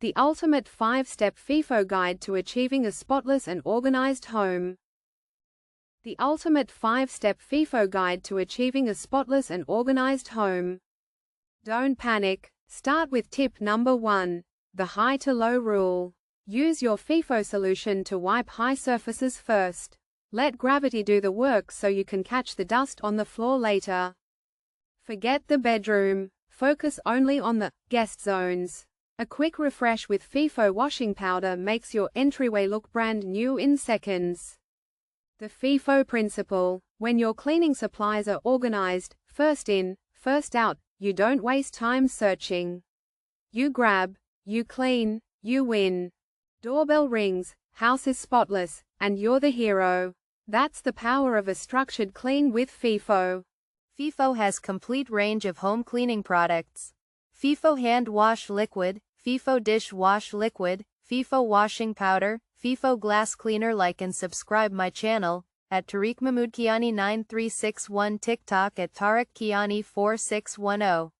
The ultimate 5-step FIFO guide to achieving a spotless and organized home. The ultimate 5-step FIFO guide to achieving a spotless and organized home. Don't panic. Start with tip number 1, the high to low rule. Use your FIFO solution to wipe high surfaces first. Let gravity do the work so you can catch the dust on the floor later. Forget the bedroom. Focus only on the guest zones. A quick refresh with FIFO washing powder makes your entryway look brand new in seconds. The FIFO principle. When your cleaning supplies are organized, first in, first out, you don't waste time searching. You grab, you clean, you win. Doorbell rings, house is spotless, and you're the hero. That's the power of a structured clean with FIFO. FIFO has complete range of home cleaning products. FIFO hand wash liquid, FIFO dish wash liquid, FIFO washing powder, FIFO glass cleaner. Like and subscribe my channel, at Tariq Mahmood Kiani 9361, TikTok at Tariq Kiani 4610.